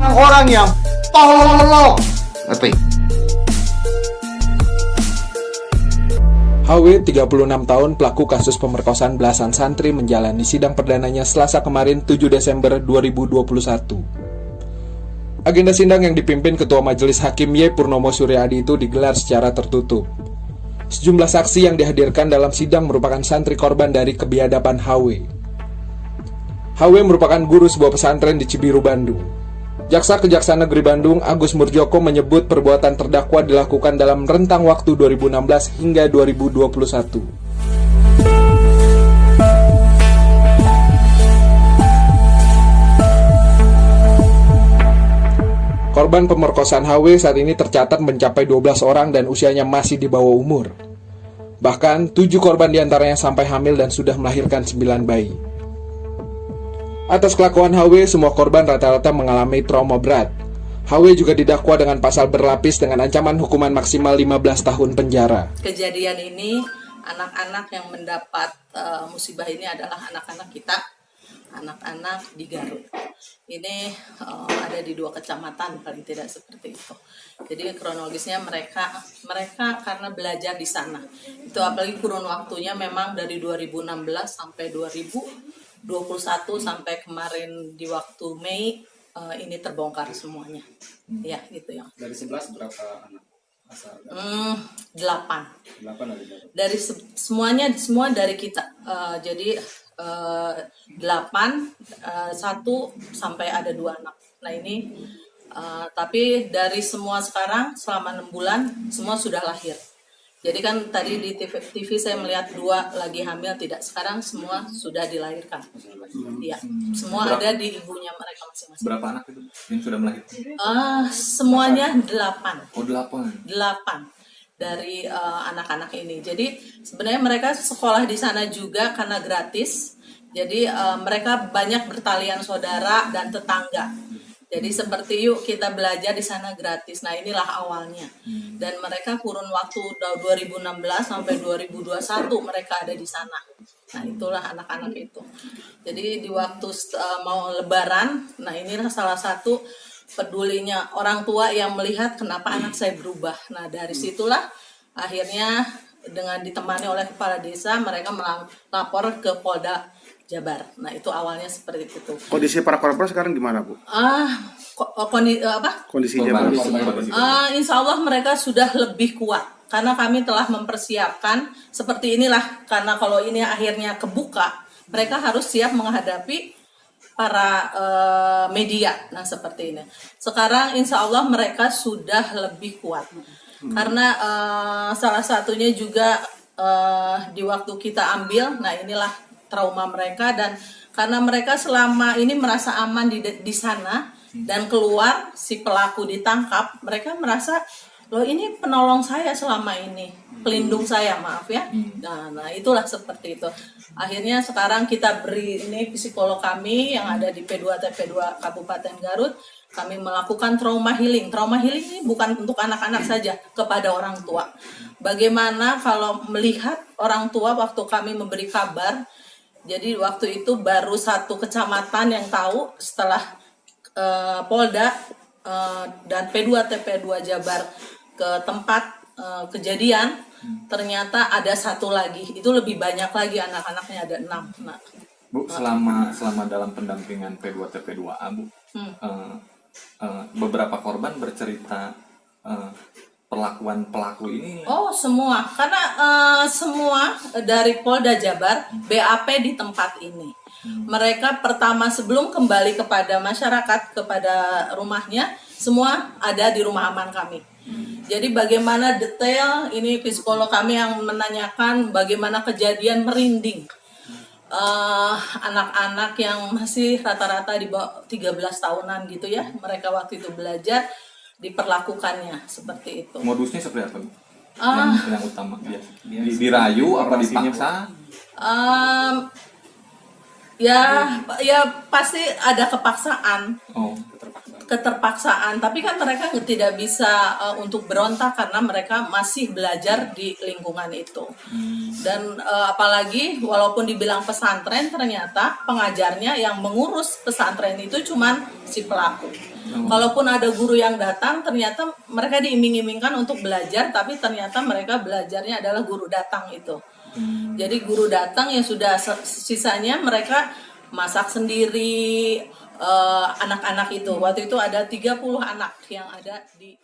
orang-orang yang tolol. Ngerti? HW, 36 tahun, pelaku kasus pemerkosaan belasan santri menjalani sidang perdananya Selasa kemarin 7 Desember 2021. Agenda sidang yang dipimpin Ketua Majelis Hakim Y. Purnomo Suryadi itu digelar secara tertutup. Sejumlah saksi yang dihadirkan dalam sidang merupakan santri korban dari kebiadaban HW. HW merupakan guru sebuah pesantren di Cibiru, Bandung. Jaksa Kejaksaan Negeri Bandung, Agus Murjoko menyebut perbuatan terdakwa dilakukan dalam rentang waktu 2016 hingga 2021. Korban pemerkosaan HW saat ini tercatat mencapai 12 orang dan usianya masih di bawah umur. Bahkan 7 korban diantaranya sampai hamil dan sudah melahirkan 9 bayi. Atas kelakuan HW, semua korban rata-rata mengalami trauma berat. HW juga didakwa dengan pasal berlapis dengan ancaman hukuman maksimal 15 tahun penjara. Kejadian ini, anak-anak yang mendapat musibah ini adalah anak-anak kita, anak-anak di Garut. Ini ada di 2 kecamatan, paling tidak seperti itu. Jadi kronologisnya mereka karena belajar di sana. Itu apalagi kurun waktunya memang dari 2016 sampai 2021 sampai kemarin di waktu Mei ini terbongkar semuanya. Ya, gitu ya. Dari 11 berapa anak? Asal 8. 8 Dari semua dari kita. Jadi 8, 1 sampai ada 2 anak. Nah ini tapi dari semua sekarang selama 6 bulan semua sudah lahir. Jadi kan tadi di TV saya melihat 2 lagi hamil, tidak, sekarang semua sudah dilahirkan. Iya, semua ada di ibunya mereka masing-masing. Berapa anak itu yang sudah melahirkan? Semuanya 8. Oh 8 dari anak-anak ini. Jadi sebenarnya mereka sekolah di sana juga karena gratis. Jadi mereka banyak bertalian saudara dan tetangga. Jadi seperti yuk kita belajar di sana gratis. Nah inilah awalnya. Dan mereka kurun waktu 2016 sampai 2021 mereka ada di sana. Nah itulah anak-anak itu. Jadi di waktu mau lebaran, nah inilah salah satu pedulinya orang tua yang melihat kenapa anak saya berubah. Nah dari situlah akhirnya dengan ditemani oleh kepala desa mereka melapor ke Polda Jabar. Nah itu awalnya seperti itu. Kondisi para korban sekarang gimana, Bu? Kondisi Jabar. Insya Allah mereka sudah lebih kuat karena kami telah mempersiapkan seperti inilah, karena kalau ini akhirnya kebuka mereka harus siap menghadapi para media. Nah seperti ini. Sekarang insya Allah mereka sudah lebih kuat karena salah satunya juga di waktu kita ambil, nah inilah trauma mereka, dan karena mereka selama ini merasa aman di sana dan keluar si pelaku ditangkap, mereka merasa loh ini penolong saya selama ini, pelindung saya, maaf ya. Nah itulah seperti itu. Akhirnya sekarang kita beri ini psikolog kami yang ada di P2TP2 Kabupaten Garut, kami melakukan trauma healing. Trauma healing ini bukan untuk anak-anak saja, kepada orang tua. Bagaimana kalau melihat orang tua waktu kami memberi kabar. Jadi waktu itu baru 1 kecamatan yang tahu, setelah Polda dan P2TP2 Jabar ke tempat kejadian, ternyata ada 1 lagi. Itu lebih banyak lagi anak-anaknya, ada 6. Nah, Bu, selama dalam pendampingan P2TP2A, Bu, beberapa korban bercerita perlakuan pelaku ini? Oh semua, karena semua dari Polda Jabar BAP di tempat ini. Mereka pertama sebelum kembali kepada masyarakat, kepada rumahnya, semua ada di rumah aman kami. Jadi bagaimana detail, ini psikolog kami yang menanyakan bagaimana kejadian merinding. Anak-anak yang masih rata-rata di bawah 13 tahunan gitu ya, mereka waktu itu belajar, diperlakukannya seperti itu. Modusnya seperti apa, Bu? Yang utama dirayu apa dipaksa? Ya pasti ada kepaksaan. Oh, keterpaksaan, tapi kan mereka tidak bisa untuk berontak karena mereka masih belajar di lingkungan itu. Dan apalagi walaupun dibilang pesantren, ternyata pengajarnya yang mengurus pesantren itu cuman si pelaku. Kalaupun ada guru yang datang, ternyata mereka diiming-imingkan untuk belajar, tapi ternyata mereka belajarnya adalah guru datang itu. Jadi guru datang yang sudah sisanya mereka masak sendiri, anak-anak itu. Waktu itu ada 30 anak yang ada di